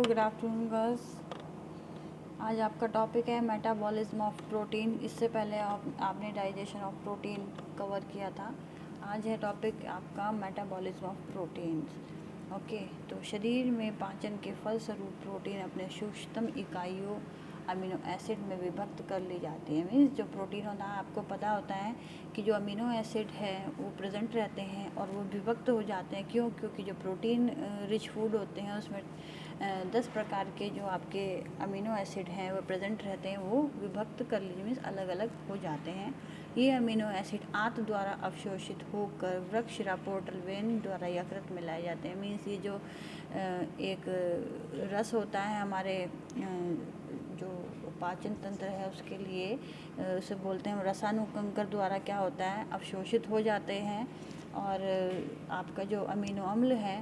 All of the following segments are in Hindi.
Good afternoon girls. आज आपका टॉपिक है मेटाबॉलिज्म ऑफ प्रोटीन। इससे पहले आपने डाइजेशन ऑफ प्रोटीन कवर किया था। आज है टॉपिक आपका मेटाबॉलिज्म ऑफ प्रोटीन्स। ओके, तो शरीर में पाचन के फलस्वरूप प्रोटीन अपने सूक्ष्मतम इकाइयों अमीनो एसिड में विभक्त कर ली जाती है। मीन्स जो प्रोटीन होता है, आपको पता होता है कि जो अमीनो एसिड है वो प्रेजेंट रहते हैं और वो विभक्त हो जाते हैं। क्यों? क्योंकि जो प्रोटीन रिच फूड होते हैं उसमें 10 प्रकार के जो आपके अमीनो एसिड हैं वो प्रेजेंट रहते हैं, वो विभक्त कर लीजिए, मीन्स अलग अलग हो जाते हैं। ये अमीनो एसिड आंत द्वारा अवशोषित होकर वृक्क शिरा पोर्टल वेन द्वारा यकृत में लाए जाते हैं। मीन्स ये जो एक रस होता है हमारे जो पाचन तंत्र है उसके लिए, उसे बोलते हैं रसानुकंकर द्वारा क्या होता है, अवशोषित हो जाते हैं। और आपका जो अमीनो अम्ल है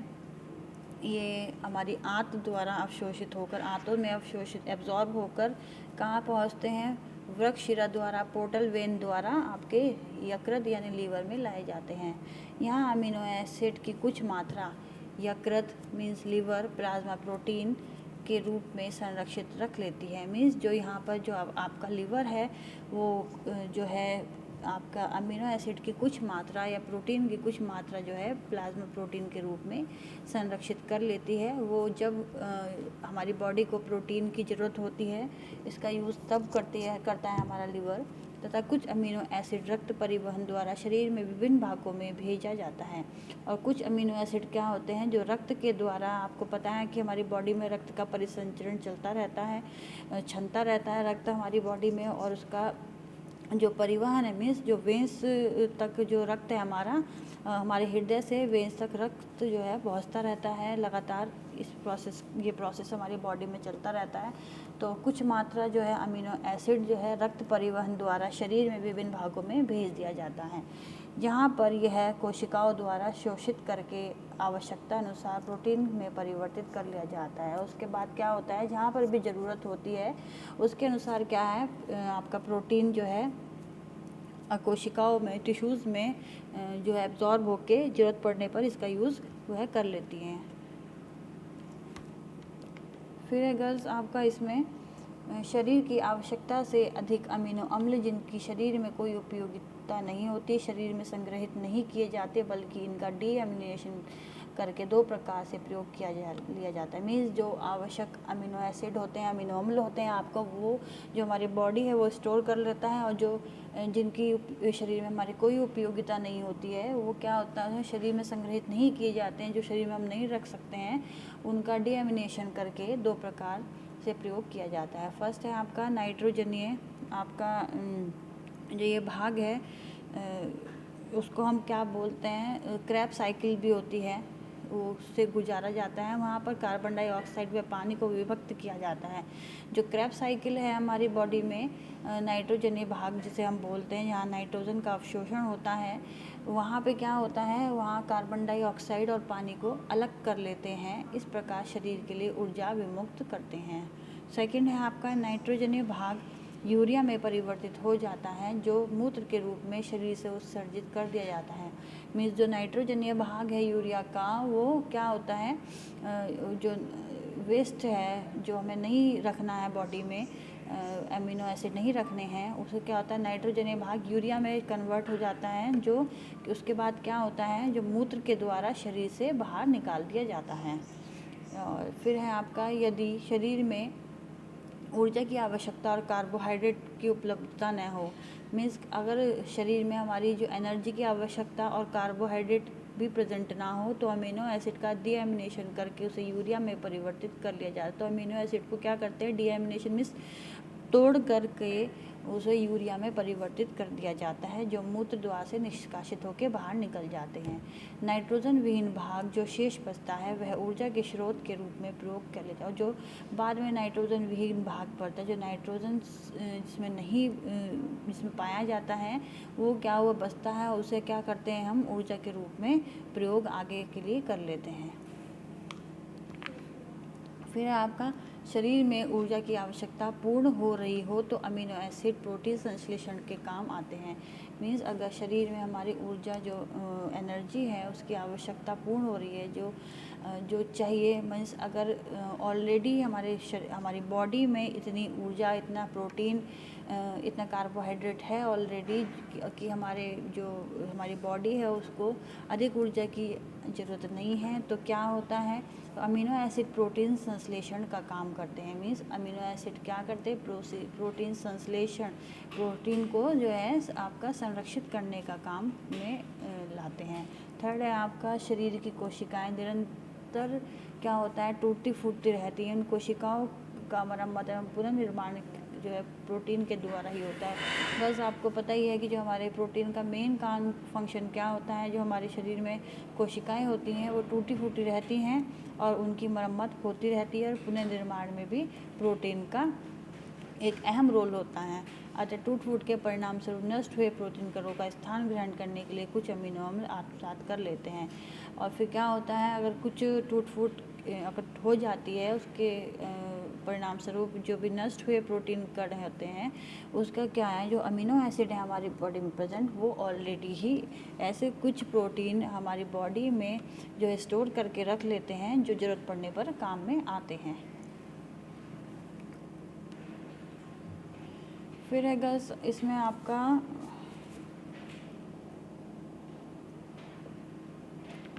ये हमारी आंत द्वारा अवशोषित होकर, आंतों में अवशोषित एब्जॉर्ब होकर कहाँ पहुँचते हैं, वृक्क शिरा द्वारा पोर्टल वेन द्वारा आपके यकृत यानी लीवर में लाए जाते हैं। यहाँ अमीनो एसिड की कुछ मात्रा यकृत मीन्स लीवर प्लाज्मा प्रोटीन के रूप में संरक्षित रख लेती है। मीन्स जो यहाँ पर जो आपका लीवर है वो जो है आपका अमीनो एसिड की कुछ मात्रा या प्रोटीन की कुछ मात्रा जो है प्लाज्मा प्रोटीन के रूप में संरक्षित कर लेती है। वो जब हमारी बॉडी को प्रोटीन की ज़रूरत होती है, इसका यूज़ तब करता है हमारा लीवर, तथा कुछ अमीनो एसिड रक्त परिवहन द्वारा शरीर में विभिन्न भागों में भेजा जाता है। और कुछ अमीनो एसिड क्या होते हैं जो रक्त के द्वारा, आपको पता है कि हमारी बॉडी में रक्त का परिसंचरण चलता रहता है, क्षमता रहता है रक्त हमारी बॉडी में, और उसका जो परिवहन है मीन्स जो वेंस तक जो रक्त है हमारा, हमारे हृदय से वेंस तक रक्त जो है पहुंचता रहता है लगातार। ये प्रोसेस हमारी बॉडी में चलता रहता है। तो कुछ मात्रा जो है अमीनो एसिड जो है रक्त परिवहन द्वारा शरीर में विभिन्न भागों में भेज दिया जाता है, जहाँ पर यह कोशिकाओं द्वारा शोषित करके आवश्यकता अनुसार प्रोटीन में परिवर्तित कर लिया जाता है। उसके बाद क्या होता है, जहाँ पर भी ज़रूरत होती है उसके अनुसार क्या है, आपका प्रोटीन जो है कोशिकाओं में, टिश्यूज़ में जो है एब्जॉर्ब होके ज़रूरत पड़ने पर इसका यूज़ वह कर लेती हैं। फिर है गर्ल्स आपका इसमें शरीर की आवश्यकता से अधिक अमीनो अम्ल जिनकी शरीर में कोई उपयोगिता नहीं होती, शरीर में संग्रहित नहीं किए जाते, बल्कि इनका डीएमिनेशन करके दो प्रकार से प्रयोग लिया जाता है। मीन्स जो आवश्यक अमीनो एसिड होते हैं, अमीनो अम्ल होते हैं, आपका वो जो हमारी बॉडी है वो स्टोर कर लेता है, और जो जिनकी शरीर में हमारी कोई उपयोगिता नहीं होती है वो क्या होता है, शरीर में संग्रहित नहीं किए जाते हैं, जो शरीर में हम नहीं रख सकते हैं, उनका डीएमिनेशन करके दो प्रकार से प्रयोग किया जाता है। फर्स्ट है आपका नाइट्रोजनीय, आपका जो ये भाग है उसको हम क्या बोलते हैं, क्रैब साइकिल भी होती है, उससे गुजारा जाता है। वहाँ पर कार्बन डाइऑक्साइड व पानी को विभक्त किया जाता है। जो क्रैब साइकिल है हमारी बॉडी में नाइट्रोजनीय भाग जिसे हम बोलते हैं, यहाँ नाइट्रोजन का अवशोषण होता है, वहाँ पे क्या होता है, वहाँ कार्बन डाइऑक्साइड और पानी को अलग कर लेते हैं। इस प्रकार शरीर के लिए ऊर्जा विमुक्त करते हैं। सेकंड है आपका नाइट्रोजनीय भाग यूरिया में परिवर्तित हो जाता है, जो मूत्र के रूप में शरीर से उत्सर्जित कर दिया जाता है। मीन्स जो नाइट्रोजनीय भाग है यूरिया का, वो क्या होता है, जो वेस्ट है जो हमें नहीं रखना है बॉडी में, अमीनो एसिड नहीं रखने हैं, उससे क्या होता है, नाइट्रोजनीय भाग यूरिया में कन्वर्ट हो जाता है, जो उसके बाद क्या होता है, जो मूत्र के द्वारा शरीर से बाहर निकाल दिया जाता है। और फिर है आपका, यदि शरीर में ऊर्जा की आवश्यकता और कार्बोहाइड्रेट की उपलब्धता न हो, मीन्स अगर शरीर में हमारी जो एनर्जी की आवश्यकता और कार्बोहाइड्रेट भी प्रेजेंट ना हो, तो अमीनो एसिड का डीएमिनेशन करके उसे यूरिया में परिवर्तित कर लिया जाता है। तो अमीनो एसिड को क्या करते हैं, डीएमिनेशन मीन्स तोड़ करके उसे यूरिया में परिवर्तित कर दिया जाता है, जो मूत्र द्वार से निष्कासित होकर बाहर निकल जाते हैं। नाइट्रोजन विहीन भाग जो शेष बचता है वह ऊर्जा के स्रोत के रूप में प्रयोग कर लेता है। और जो बाद में नाइट्रोजन विहीन भाग पड़ता है, जो नाइट्रोजन जिसमें पाया जाता है, वो क्या हुआ बचता है, उसे क्या करते हैं, हम ऊर्जा के रूप में प्रयोग आगे के लिए कर लेते हैं। फिर आपका शरीर में ऊर्जा की आवश्यकता पूर्ण हो रही हो तो अमीनो एसिड प्रोटीन संश्लेषण के काम आते हैं। मीन्स अगर शरीर में हमारी ऊर्जा जो एनर्जी है उसकी आवश्यकता पूर्ण हो रही है, जो जो चाहिए, मीन्स अगर ऑलरेडी हमारी बॉडी में इतनी ऊर्जा, इतना प्रोटीन, इतना कार्बोहाइड्रेट है ऑलरेडी कि हमारी बॉडी है उसको अधिक ऊर्जा की ज़रूरत नहीं है, तो क्या होता है, तो अमीनो एसिड प्रोटीन संश्लेषण का काम करते हैं। मीन्स अमीनो एसिड क्या करते हैं, प्रोटीन संश्लेषण, प्रोटीन को जो है आपका संरक्षित करने का काम में लाते हैं। थर्ड है आपका शरीर की कोशिकाएं निरंतर क्या होता है, टूटती फूटती रहती हैं। उन कोशिकाओं का मरम्मत एवं पुनर्निर्माण जो है प्रोटीन के द्वारा ही होता है। बस आपको पता ही है कि जो हमारे प्रोटीन का मेन काम फंक्शन क्या होता है, जो हमारे शरीर में कोशिकाएं होती हैं वो टूटी फूटी रहती हैं और उनकी मरम्मत होती रहती है, और पुनर्निर्माण में भी प्रोटीन का एक अहम रोल होता है। अतः टूट फूट के परिणाम स्वरूप नष्ट हुए प्रोटीन कणों का स्थान ग्रहण करने के लिए कुछ अमीनो अम्ल आत्मसात कर लेते हैं। और फिर क्या होता है, अगर कुछ टूट फूट अगर हो जाती है, उसके परिणाम स्वरूप जो भी नष्ट हुए प्रोटीन कण होते हैं उसका क्या है, जो अमीनो एसिड है हमारी बॉडी में प्रेजेंट, वो ऑलरेडी ही ऐसे कुछ प्रोटीन हमारी बॉडी में जो स्टोर करके रख लेते हैं, जो ज़रूरत पड़ने पर काम में आते हैं। फिर है गस इसमें आपका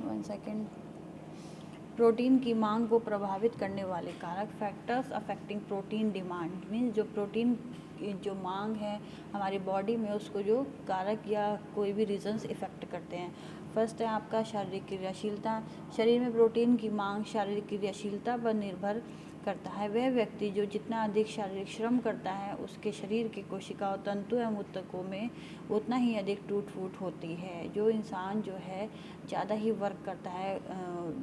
वन सेकेंड, प्रोटीन की मांग को प्रभावित करने वाले कारक, factors affecting protein demand, means जो प्रोटीन की जो मांग है हमारी बॉडी में, उसको जो कारक या कोई भी रीजंस इफ़ेक्ट करते हैं। फर्स्ट है आपका शारीरिक क्रियाशीलता। शरीर में प्रोटीन की मांग शारीरिक क्रियाशीलता पर निर्भर करता है। वह व्यक्ति जो जितना अधिक शारीरिक श्रम करता है, उसके शरीर की कोशिकाओं, तंतु एवं ऊतकों में उतना ही अधिक टूट फूट होती है। जो इंसान जो है ज़्यादा ही वर्क करता है,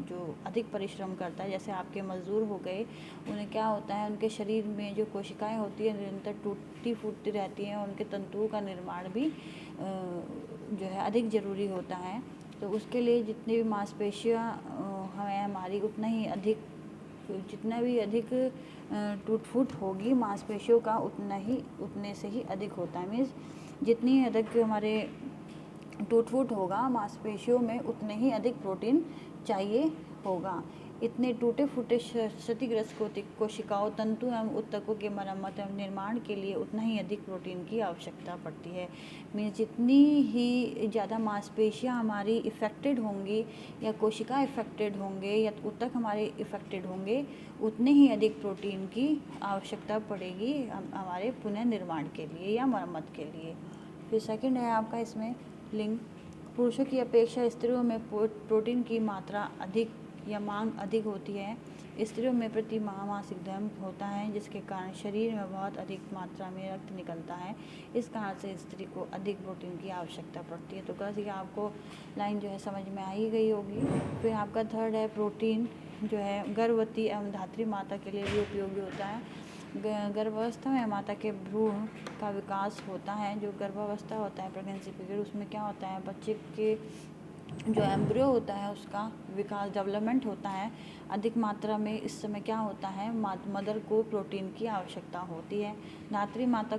जो अधिक परिश्रम करता है, जैसे आपके मज़दूर हो गए, उन्हें क्या होता है, उनके शरीर में जो कोशिकाएं होती हैं निरंतर टूटती फूटती रहती हैं, और उनके तंतुओं का निर्माण भी जो है अधिक ज़रूरी होता है। तो उसके लिए जितनी भी मांसपेशियाँ हमें हमारी उतना ही अधिक, जितना भी अधिक टूट फूट होगी मांसपेशियों का, उतने से ही अधिक होता है। मीन्स जितनी अधिक हमारे टूट फूट होगा मांसपेशियों में, उतने ही अधिक प्रोटीन चाहिए होगा। इतने टूटे फूटे क्षतिग्रस्त कोशिकाओं, तंतु एवं ऊतकों के मरम्मत एवं निर्माण के लिए उतना ही अधिक प्रोटीन की आवश्यकता पड़ती है। मीन्स जितनी ही ज़्यादा मांसपेशियाँ हमारी इफ़ेक्टेड होंगी, या कोशिका इफ़ेक्टेड होंगे, या ऊतक हमारे इफ़ेक्टेड होंगे, उतने ही अधिक प्रोटीन की आवश्यकता पड़ेगी हमारे पुनर्निर्माण के लिए या मरम्मत के लिए। फिर सेकंड है आपका इसमें लिंग। पुरुषों की अपेक्षा स्त्रियों में प्रोटीन की मात्रा अधिक या मांग अधिक होती है। स्त्रियों में प्रति माह मासिक धर्म होता है, जिसके कारण शरीर में बहुत अधिक मात्रा में रक्त निकलता है। इस कारण से स्त्री को अधिक प्रोटीन की आवश्यकता पड़ती है। तो कैसे आपको लाइन जो है समझ में आ ही गई होगी। फिर आपका थर्ड है, प्रोटीन जो है गर्भवती एवं धात्री माता के लिए भी उपयोगी होता है। गर्भावस्था में माता के भ्रूण का विकास होता है। जो गर्भावस्था होता है, प्रेगनेंसी पीरियड, उसमें क्या होता है, बच्चे के जो एम्ब्रियो होता है उसका विकास, डेवलपमेंट होता है अधिक मात्रा में। इस समय क्या होता है, मदर को प्रोटीन की आवश्यकता होती है। धात्री माता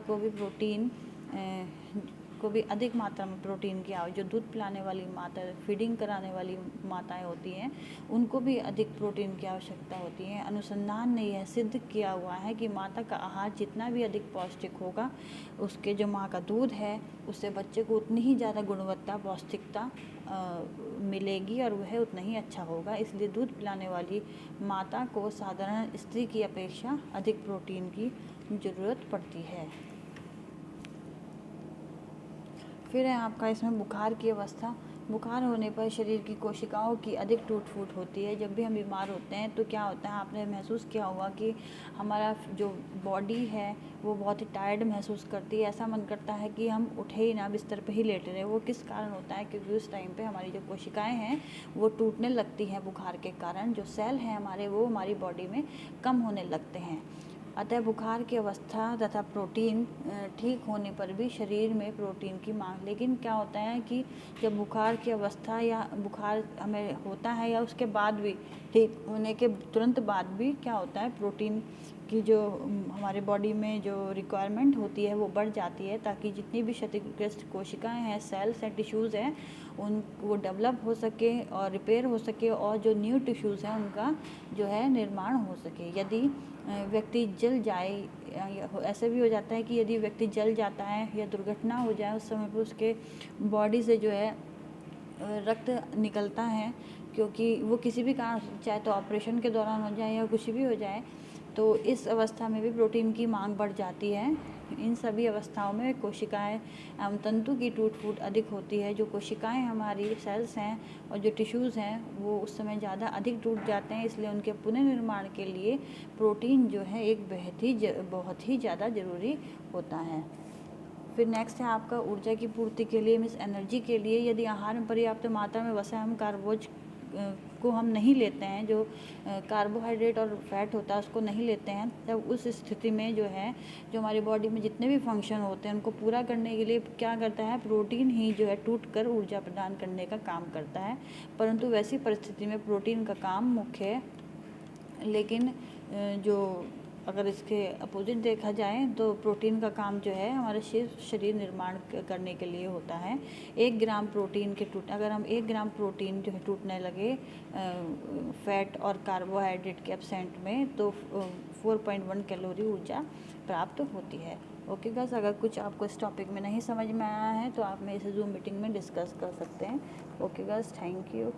को भी अधिक मात्रा में प्रोटीन की आवश्यकता, जो दूध पिलाने वाली माता, फीडिंग कराने वाली माताएं होती हैं, उनको भी अधिक प्रोटीन की आवश्यकता होती है। अनुसंधान ने यह सिद्ध किया हुआ है कि माता का आहार जितना भी अधिक पौष्टिक होगा, उसके जो माँ का दूध है उससे बच्चे को उतनी ही ज़्यादा गुणवत्ता, पौष्टिकता मिलेगी, और वह उतना ही अच्छा होगा। इसलिए दूध पिलाने वाली माता को साधारण स्त्री की अपेक्षा अधिक प्रोटीन की ज़रूरत पड़ती है। फिर है आपका इसमें बुखार की अवस्था। बुखार होने पर शरीर की कोशिकाओं की अधिक टूट फूट होती है। जब भी हम बीमार होते हैं तो क्या होता है, आपने महसूस किया होगा कि हमारा जो बॉडी है वो बहुत ही टायर्ड महसूस करती है। ऐसा मन करता है कि हम उठे ही ना, बिस्तर पे ही लेटे रहे। वो किस कारण होता है, क्योंकि उस टाइम पे हमारी जो कोशिकाएं हैं वो टूटने लगती हैं बुखार के कारण। जो सेल हैं हमारे, वो हमारी बॉडी में कम होने लगते हैं। अतः बुखार की अवस्था तथा प्रोटीन ठीक होने पर भी शरीर में प्रोटीन की मांग, लेकिन क्या होता है कि जब बुखार की अवस्था या बुखार हमें होता है या उसके बाद भी, ठीक होने के तुरंत बाद भी क्या होता है, प्रोटीन की जो हमारे बॉडी में जो रिक्वायरमेंट होती है वो बढ़ जाती है, ताकि जितनी भी क्षतिग्रस्त कोशिकाएं हैं, सेल्स हैं, टिश्यूज़ हैं, उन वो डेवलप हो सके और रिपेयर हो सके, और जो न्यू टिश्यूज़ हैं उनका जो है निर्माण हो सके। यदि व्यक्ति जल जाए, ऐसे भी हो जाता है कि यदि व्यक्ति जल जाता है या दुर्घटना हो जाए, उस समय पर उसके बॉडी से जो है रक्त निकलता है, क्योंकि वो किसी भी कारण, चाहे तो ऑपरेशन के दौरान हो जाए या कुछ भी हो जाए, तो इस अवस्था में भी प्रोटीन की मांग बढ़ जाती है। इन सभी अवस्थाओं में कोशिकाएं एवं तंतु की टूट फूट अधिक होती है। जो कोशिकाएं हमारी सेल्स हैं और जो टिश्यूज़ हैं वो उस समय ज़्यादा अधिक टूट जाते हैं, इसलिए उनके पुनर्निर्माण के लिए प्रोटीन जो है एक बहुत ही ज़्यादा ज़रूरी होता है। फिर नेक्स्ट है आपका ऊर्जा की पूर्ति के लिए, मीन्स एनर्जी के लिए। यदि आहार में पर्याप्त मात्रा में वसा एवं कार्बोज को हम नहीं लेते हैं, जो कार्बोहाइड्रेट और फैट होता है उसको नहीं लेते हैं, तब उस स्थिति में जो है जो हमारी बॉडी में जितने भी फंक्शन होते हैं उनको पूरा करने के लिए क्या करता है, प्रोटीन ही जो है टूट कर ऊर्जा प्रदान करने का काम करता है। परंतु वैसी परिस्थिति में प्रोटीन का काम मुख्य है, लेकिन जो अगर इसके अपोजिट देखा जाए तो प्रोटीन का काम जो है हमारे शरीर निर्माण करने के लिए होता है। 1 ग्राम प्रोटीन के अगर हम 1 ग्राम प्रोटीन जो है टूटने लगे फैट और कार्बोहाइड्रेट के एब्सेंट में, तो 4.1 कैलोरी ऊर्जा प्राप्त होती है। ओके गाइस, अगर कुछ आपको इस टॉपिक में नहीं समझ में आया है तो आप मेरे से जूम मीटिंग में डिस्कस कर सकते हैं। Okay guys, thank you.